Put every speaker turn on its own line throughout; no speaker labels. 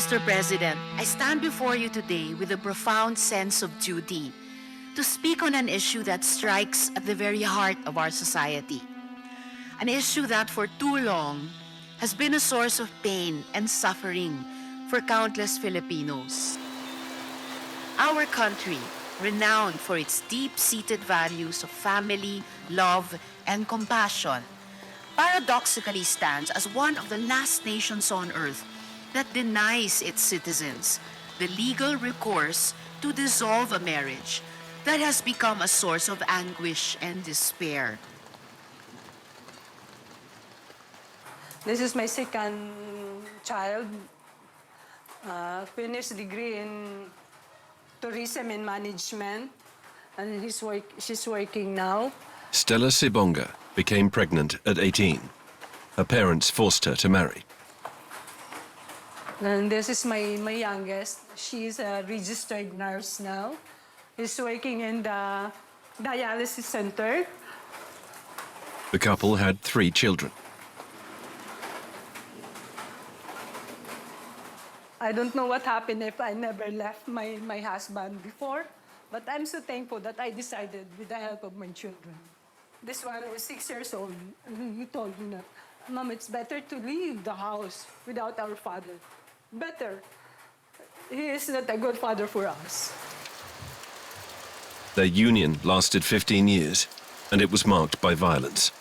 Mr. President, I stand before you today with a profound sense of duty to speak on an issue that strikes at the very heart of our society. An issue that for too long has been a source of pain and suffering for countless Filipinos. Our country, renowned for its deep-seated values of family, love, and compassion, paradoxically stands as one of the last nations on earth that denies its citizens the legal recourse to dissolve a marriage that has become a source of anguish and despair.
This is my second child, finished degree in tourism and management, and she's working now.
Stella Sibonga became pregnant at 18. Her parents forced her to marry.
And this is my youngest. She's a registered nurse now. She's working in the dialysis center.
The couple had 3 children.
I don't know what happened if I never left my husband before, but I'm so thankful that I decided with the help of my children. This one was 6 years old, and he told me, Mom, it's better to leave the house without our father. Better. He is not a good father for us.
Their union lasted 15 years, and it was marked by violence.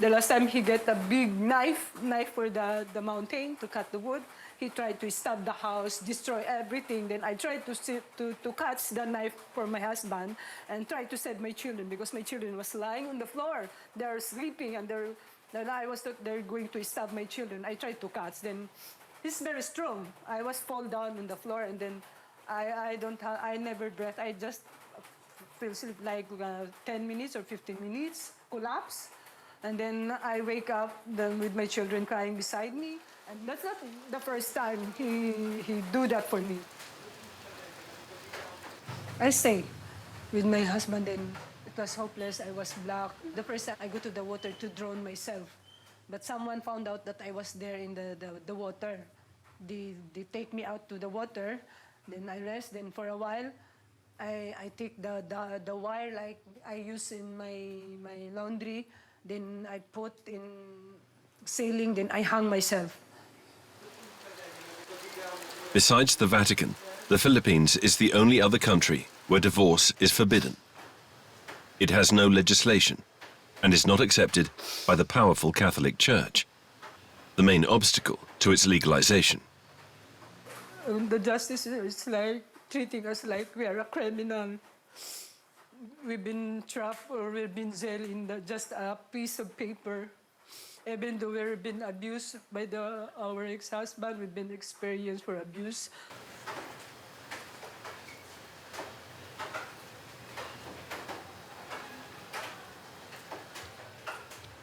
The last time he got a big knife for the mountain to cut the wood. He tried to stab the house, destroy everything. Then I tried to catch the knife for my husband and try to save my children because my children was lying on the floor. They're sleeping and then I was thought they're going to stab my children. I tried to catch. Then he's very strong. I was fall down on the floor and then I never breathe. I just feel sleep like 10 minutes or 15 minutes, collapse. And then I wake up with my children crying beside me. And that's not the first time he do that for me. I stay with my husband and it was hopeless. I was black. The first time I go to the water to drown myself. But someone found out that I was there in the water. They take me out to the water. Then I rest. Then for a while, I take the wire like I use in my laundry. Then I put in sailing, then I hung myself.
Besides the Vatican, the Philippines is the only other country where divorce is forbidden. It has no legislation and is not accepted by the powerful Catholic Church, the main obstacle to its legalization.
The justice is like treating us like we are a criminal. We've been trapped or we've been jailed in just a piece of paper. Even though we've been abused by our ex-husband, we've been experienced for abuse.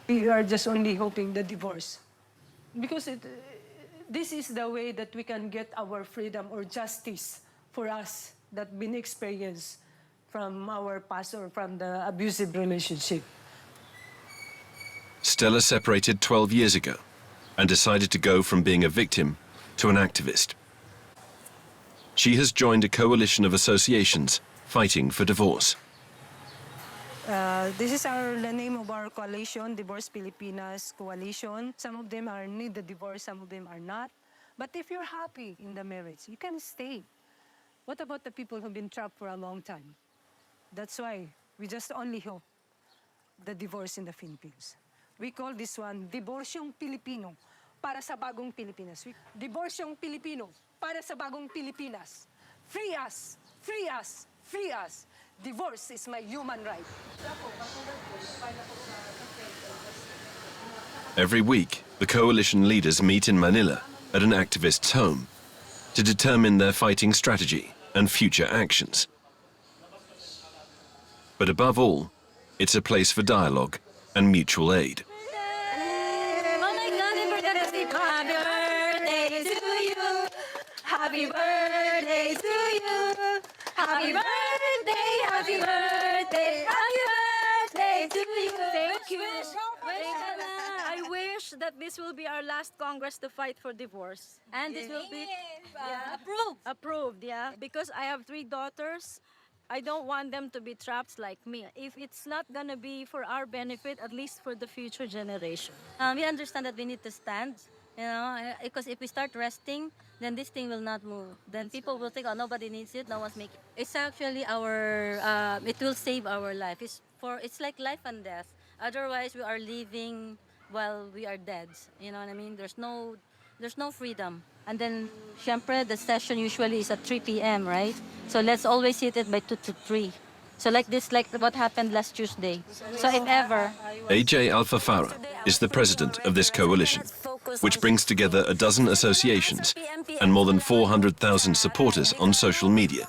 We are just only hoping the divorce. Because this is the way that we can get our freedom or justice for us that been experienced from our past or from the abusive relationship.
Stella separated 12 years ago and decided to go from being a victim to an activist. She has joined a coalition of associations fighting for divorce.
This is the name of our coalition, Divorce Pilipinas Coalition. Some of them need the divorce, some of them are not. But if you're happy in the marriage, you can stay. What about the people who've been trapped for a long time? That's why we just only hope the divorce in the Philippines. We call this one Divorsyong Pilipino para sa bagong Pilipinas. Divorsyong Pilipino para sa bagong Pilipinas. Free us! Free us! Free us! Divorce is my human right.
Every week, the coalition leaders meet in Manila at an activist's home to determine their fighting strategy and future actions. But above all, it's a place for dialogue and mutual aid.
Happy birthday to you. Happy birthday, happy birthday, happy birthday to you.
Thank you. I wish that this this will be our last Congress to fight for divorce. And this will be
Approved.
approved, yeah. Because I have 3 daughters, I don't want them to be trapped like me. If it's not gonna be for our benefit, at least for the future generation.
We understand that we need to stand, because if we start resting, then this thing will not move. Then people will think, oh, nobody needs it, no one's making. It's actually it will save our life. It's like life and death. Otherwise, we are living while we are dead. You know what I mean? There's no freedom. And then, syempre, the session usually is at 3 p.m., right? So let's always hit it by 2 to 3. So like what happened last Tuesday. So if ever,
AJ Alfafara is the president of this coalition, which brings together a dozen associations and more than 400,000 supporters on social media.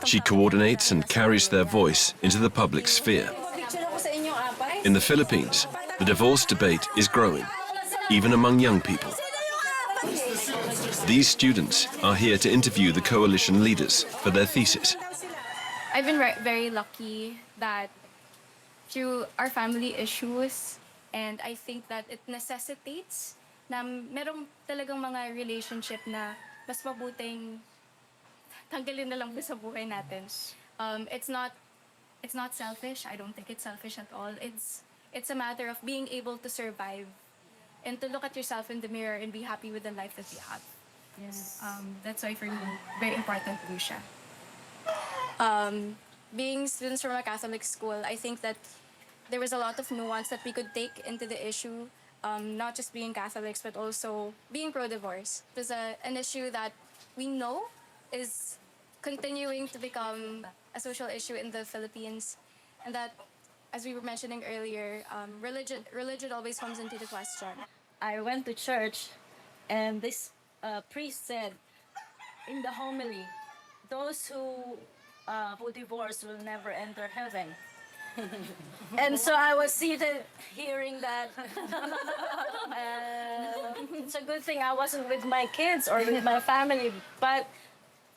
She coordinates and carries their voice into the public sphere. In the Philippines, the divorce debate is growing, even among young people. These students are here to interview the coalition leaders for their thesis.
I've been very lucky that through our family issues, and I think that it necessitates na merong talagang mga relationship na mas mabuting tanggalin na lang sa buhay natin. It's not selfish. I don't think it's selfish at all. It's a matter of being able to survive and to look at yourself in the mirror and be happy with the life that you have.
yes.
That's why for me, very important po siya. Being students from a Catholic school, I think that there was a lot of nuance that we could take into the issue, not just being Catholics, but also being pro-divorce. There's an issue that we know is continuing to become a social issue in the Philippines, and that, as we were mentioning earlier, religion always comes into the question.
I went to church, and this priest said in the homily, those who divorce will never enter heaven. And so I was seated hearing that. It's a good thing I wasn't with my kids or with my family, but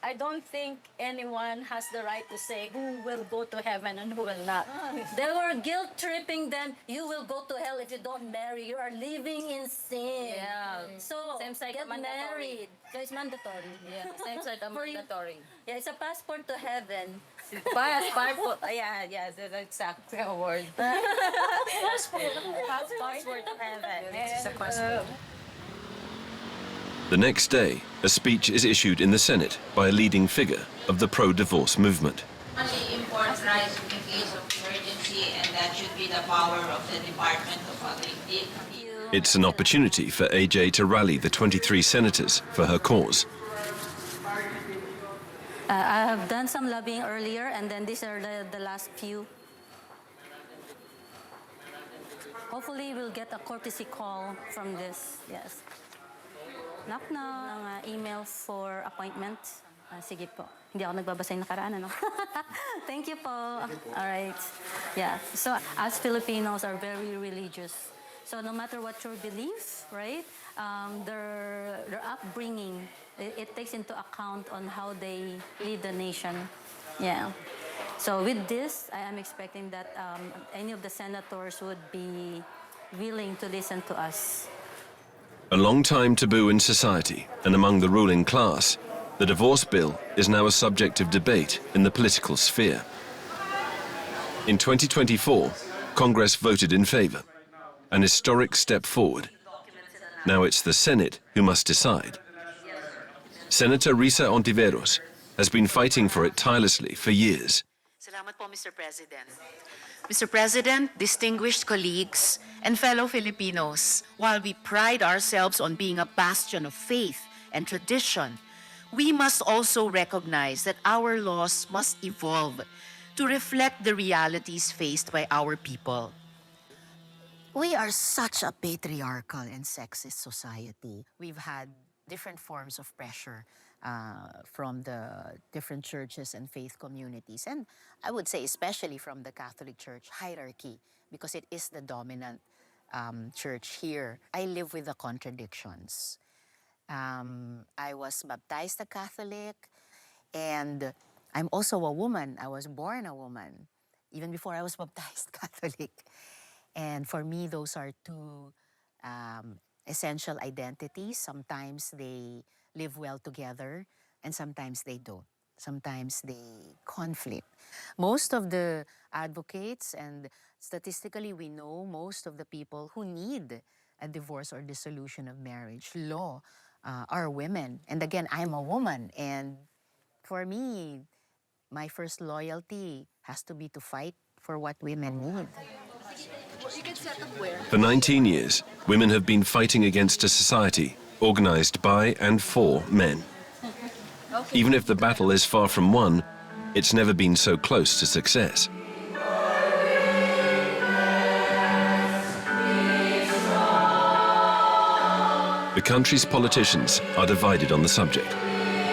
I don't think anyone has the right to say who will go to heaven and who will not. They were guilt tripping them. You will go to hell if you don't marry. You are living in sin.
Yeah.
So get married. So it's mandatory.
Yeah, seems like a mandatory.
Yeah, it's a passport to heaven.
Passport. Yeah, yes, that's exactly a word.
Passport to heaven.
The next day, a speech is issued in the Senate by a leading figure of the pro-divorce movement.
Only import rights in case of emergency, and that should be the power of the Department of Agriculture.
It's an opportunity for AJ to rally the 23 senators for her cause.
I have done some lobbying earlier, and then these are the last few. Hopefully, we'll get a courtesy call from this. Yes. Knock knock. Email for appointment. Sige po. Hindi ako nagbabasa yung nakaraan, ano? Thank you po. All right. Yeah. So, as Filipinos are very religious. So, no matter what your belief, right? Their upbringing, it takes into account on how they lead the nation. Yeah. So, with this, I am expecting that any of the senators would be willing to listen to us.
A long-time taboo in society and among the ruling class, the divorce bill is now a subject of debate in the political sphere. In 2024, Congress voted in favor, an historic step forward. Now it's the Senate who must decide. Senator Risa Ontiveros has been fighting for it tirelessly for years.
Salamat po, Mr. President. Mr. President, distinguished colleagues, and fellow Filipinos, while we pride ourselves on being a bastion of faith and tradition, we must also recognize that our laws must evolve to reflect the realities faced by our people. We are such a patriarchal and sexist society. We've had different forms of pressure from the different churches and faith communities. And I would say especially from the Catholic Church hierarchy, because it is the dominant church here. I live with the contradictions. I was baptized a Catholic, and I'm also a woman. I was born a woman, even before I was baptized Catholic. And for me, those are two essential identities. Sometimes they live well together, and sometimes they don't. Sometimes they conflict. Most of the advocates, and statistically we know most of the people who need a divorce or dissolution of marriage law are women. And again, I'm a woman, and for me, my first loyalty has to be to fight for what women need.
For 19 years, women have been fighting against a society organized by and for men. Even if the battle is far from won, it's never been so close to success. The country's politicians are divided on the subject,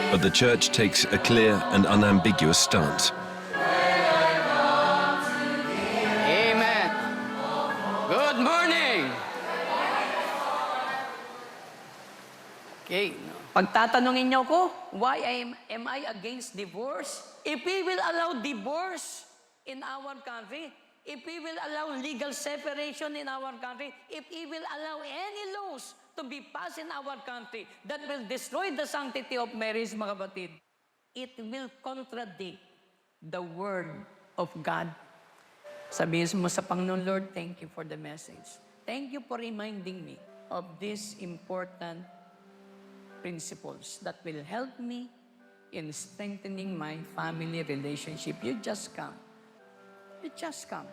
but the Church takes a clear and unambiguous stance.
Amen. Good morning. Okay. Pagtatanungin niyo ko, why am I against divorce? If we will allow divorce in our country, if we will allow legal separation in our country, if we will allow any laws to be passed in our country that will destroy the sanctity of marriage, mga kapatid, it will contradict the word of God. Sabihin mo sa Panginoon, Lord, thank you for the message. Thank you for reminding me of these important principles that will help me in strengthening my family relationship. You just come. You just come.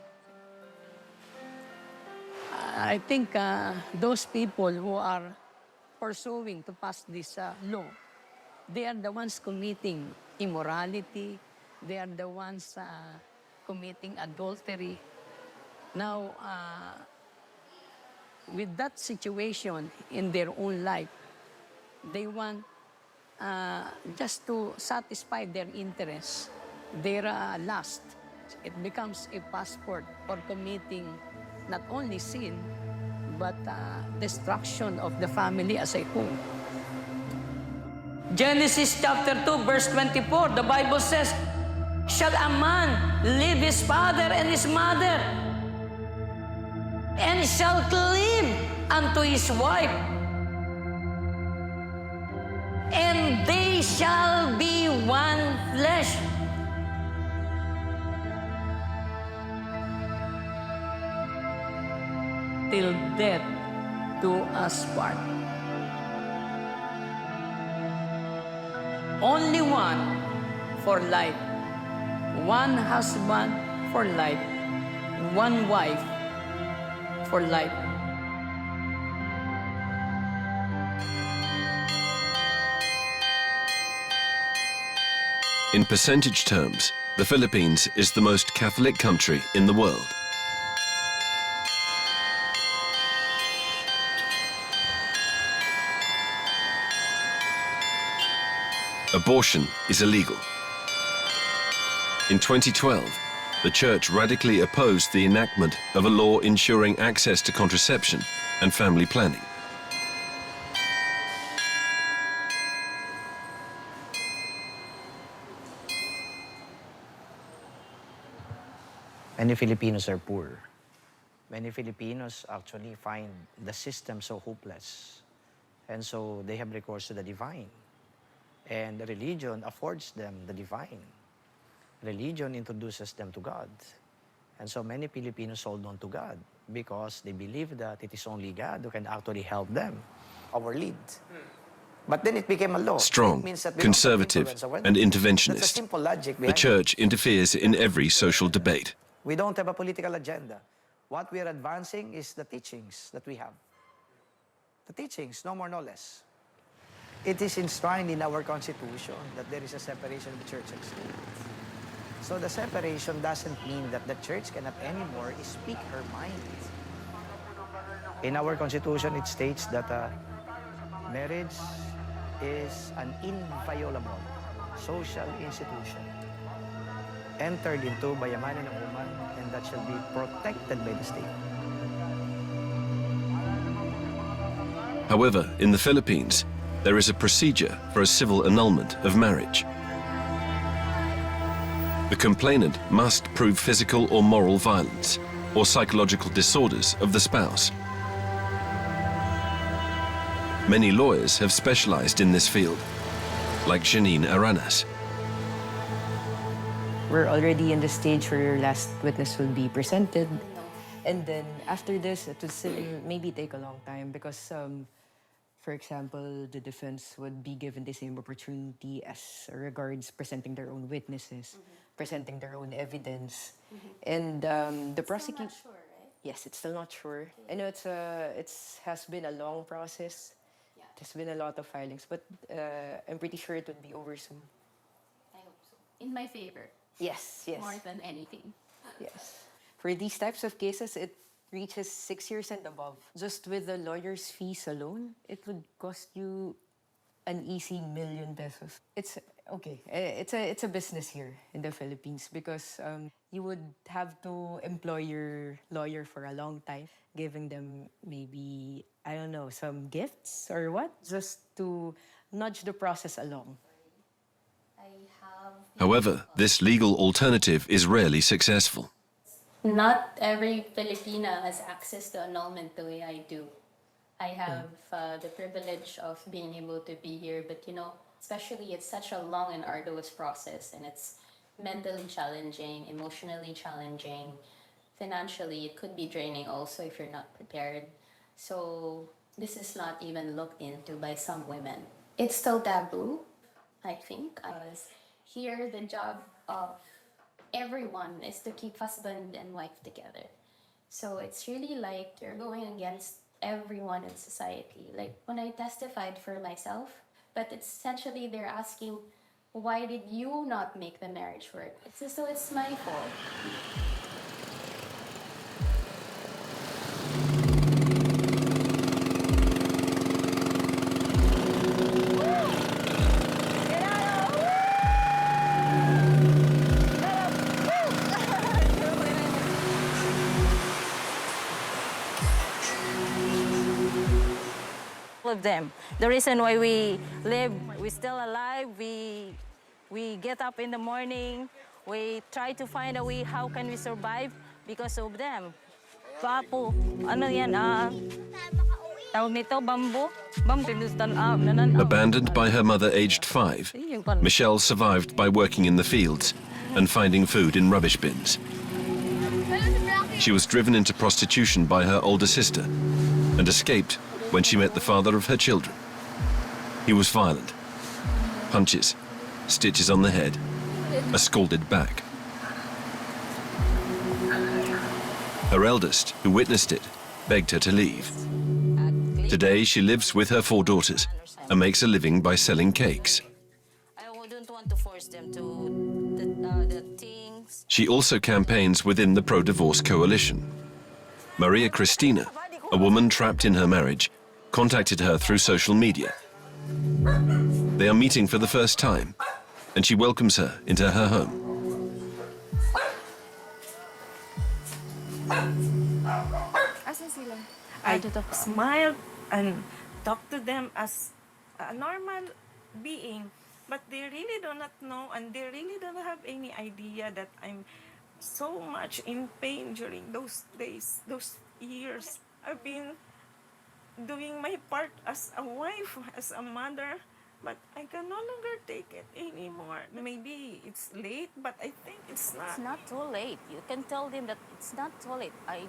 I think those people who are pursuing to pass this law, they are the ones committing immorality. They are the ones committing adultery. Now, with that situation in their own life, they want just to satisfy their interests, their lust. It becomes a passport for committing not only sin, but destruction of the family as a whole. Genesis chapter 2, verse 24, the Bible says, shall a man leave his father and his mother, and shall cleave unto his wife, and they shall be one flesh. Till death do us part. Only one for life. One husband for life. One wife for life.
In percentage terms, the Philippines is the most Catholic country in the world. Abortion is illegal. In 2012, the Church radically opposed the enactment of a law ensuring access to contraception and family planning.
Many Filipinos are poor. Many Filipinos actually find the system so hopeless. And so they have recourse to the divine. And the religion affords them the divine. Religion introduces them to God. And so many Filipinos hold on to God because they believe that it is only God who can actually help them, our lead. But then it became a law.
Strong,
It means that we
conservative,
don't have influence
and
over them.
interventionist,
That's a simple logic
the
behind it.
Church interferes in every social debate.
We don't have a political agenda. What we are advancing is the teachings that we have. The teachings, no more, no less. It is enshrined in our Constitution that there is a separation of church and state. So the separation doesn't mean that the church cannot anymore speak her mind. In our Constitution, it states that marriage is an inviolable social institution entered into by a man and a woman, and that shall be protected by the state.
However, in the Philippines, there is a procedure for a civil annulment of marriage. The complainant must prove physical or moral violence or psychological disorders of the spouse. Many lawyers have specialized in this field, like Janine Aranas.
We're already in the stage where your last witness will be presented. And then after this, it will still maybe take a long time because, for example, the defense would be given the same opportunity as regards presenting their own witnesses, presenting their own evidence. And the prosecution...
Still not sure, right?
Yes, it's still not sure. I know it has been a long process.
Yeah.
There's been a lot of filings, but I'm pretty sure it would be over soon.
I hope so. In my favor.
Yes, yes.
More than anything.
Yes. For these types of cases, it reaches 6 years and above. Just with the lawyer's fees alone, it would cost you an easy ₱1,000,000 pesos. It's okay. It's a business here in the Philippines because you would have to employ your lawyer for a long time, giving them maybe, I don't know, some gifts or what, just to nudge the process along.
However, this legal alternative is rarely successful.
Not every Filipina has access to annulment the way I do. I have the privilege of being able to be here, but especially it's such a long and arduous process, and it's mentally challenging, emotionally challenging, financially it could be draining also if you're not prepared. So this is not even looked into by some women. It's still taboo, I think, because here the job of everyone is to keep husband and wife together. So it's really like you're going against everyone in society. Like when I testified for myself, but it's essentially they're asking, why did you not make the marriage work? It's as though it's my fault.
Of them. The reason why we live, we're still alive, we get up in the morning, we try to find a way how can we survive because of them. Papo, ano yan, tawag nito, bamboo?
Abandoned by her mother aged 5, Michelle survived by working in the fields and finding food in rubbish bins. She was driven into prostitution by her older sister and escaped when she met the father of her children. He was violent. Punches, stitches on the head, a scalded back. Her eldest, who witnessed it, begged her to leave. Today, she lives with her 4 daughters and makes a living by selling cakes.
I wouldn't want to force them to the things.
She also campaigns within the pro-divorce coalition. Maria Cristina, a woman trapped in her marriage, contacted her through social media. They are meeting for the first time, and she welcomes her into her home.
I smile and talk to them as a normal being, but they really do not know and they really don't have any idea that I'm so much in pain during those days, those years. I've been doing my part as a wife, as a mother, but I can no longer take it anymore. Maybe it's late, but I think it's not.
It's not too late. You can tell them that it's not too late. I'm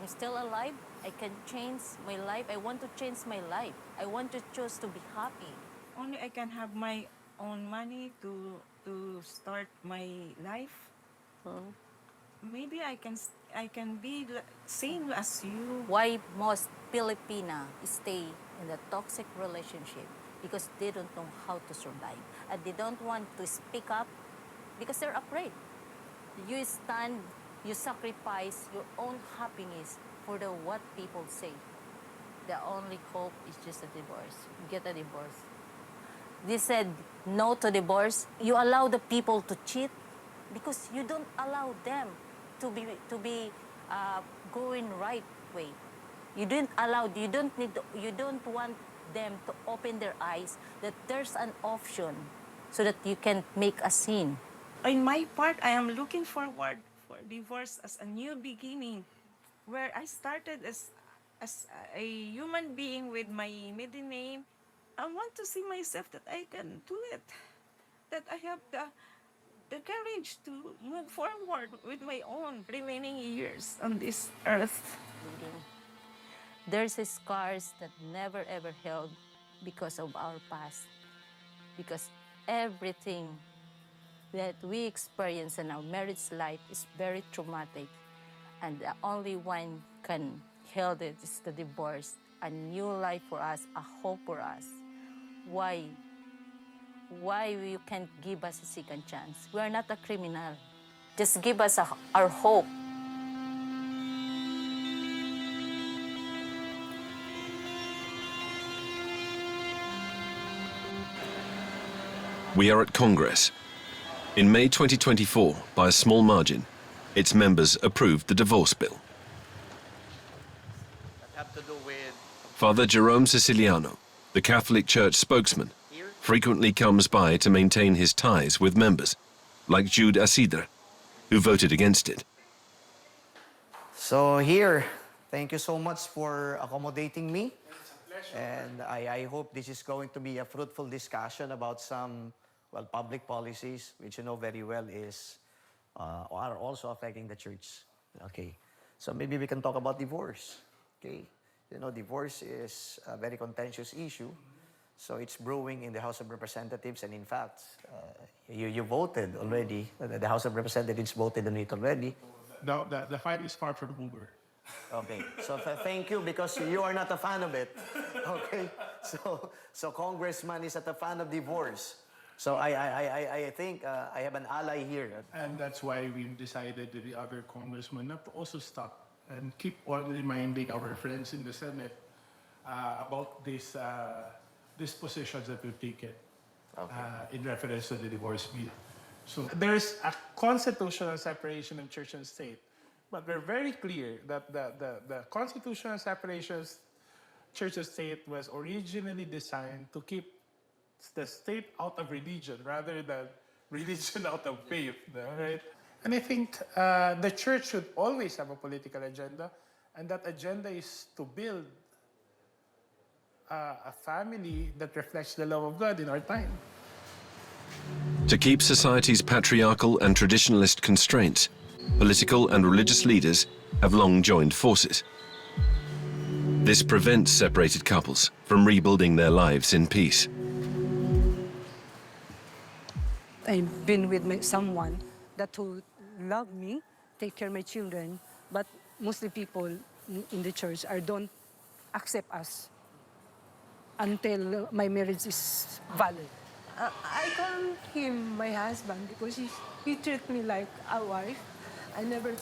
still alive. I can change my life. I want to change my life. I want to choose to be happy.
Only I can have my own money to start my life. Maybe I can be same as you.
Why most Filipina stay in a toxic relationship? Because they don't know how to survive. And they don't want to speak up because they're afraid. You stand, you sacrifice your own happiness for what people say. The only hope is just a divorce. Get a divorce. They said no to divorce. You allow the people to cheat because you don't allow them to be going right way. You don't want them to open their eyes that there's an option so that you can make a scene.
In my part, I am looking forward for divorce as a new beginning, where I started as as a human being with my maiden name, I want to see myself that I can do it, that I have the courage to move forward with my own remaining years on this earth.
There's scars that never ever healed because of our past. Because everything that we experience in our marriage life is very traumatic. And the only one can heal it is the divorce. A new life for us, a hope for us. Why you can't give us a second chance? We're not a criminal. Just give us our hope.
We are at Congress. In May 2024, by a small margin, its members approved the divorce bill. Father Jerome Siciliano, the Catholic Church spokesman, frequently comes by to maintain his ties with members, like Jude Asidra, who voted against it.
So here, thank you so much for accommodating me. And I hope this is going to be a fruitful discussion about some, well, public policies, which you know very well are also affecting the church. Okay, so maybe we can talk about divorce. Okay, you know, divorce is a very contentious issue. So it's brewing in the House of Representatives, and in fact, you voted already. The House of Representatives voted on it already.
No, the fight is far from over.
Okay, so thank you, because you are not a fan of it. Okay, so Congressman is not a fan of divorce. So I think I have an ally here.
And that's why we decided that the other congressmen not to also stop and keep on reminding our friends in the Senate about these positions that we've taken in reference to the divorce bill. So there's a constitutional separation of church and state. But we're very clear that the constitutional separation of church and state was originally designed to keep the state out of religion rather than religion out of faith, right? And I think the church should always have a political agenda, and that agenda is to build a family that reflects the love of God in our time.
To keep society's patriarchal and traditionalist constraints, political and religious leaders have long joined forces. This prevents separated couples from rebuilding their lives in peace.
I've been with someone that who love me, take care of my children, but mostly people in the church don't accept us until my marriage is valid. I call him my husband because he treats me like a wife. I never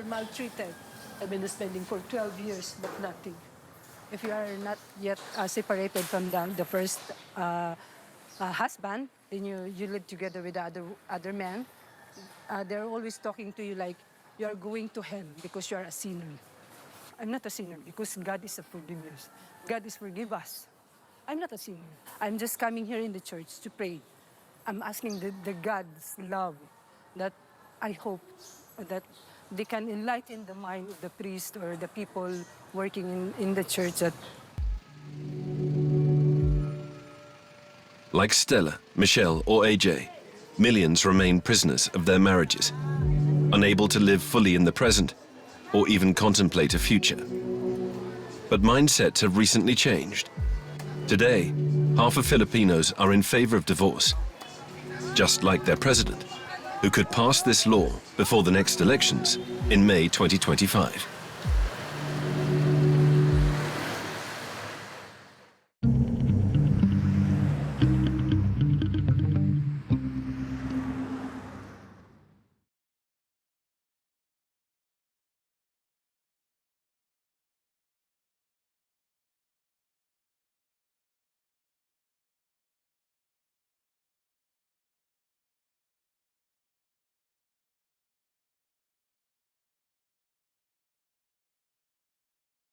maltreated. I've been spending for 12 years, but nothing. If you are not yet separated from the first husband, then you live together with the other man. They're always talking to you like you are going to hell because you are a sinner. I'm not a sinner because God is a forgiveness. God is forgive us. I'm not a sinner. I'm just coming here in the church to pray. I'm asking the God's love that I hope that they can enlighten the mind of the priest or the people working in the church. That
Like Stella, Michelle, or AJ, millions remain prisoners of their marriages, unable to live fully in the present or even contemplate a future. But mindsets have recently changed. Today, half of Filipinos are in favor of divorce, just like their president, who could pass this law before the next elections in May 2025.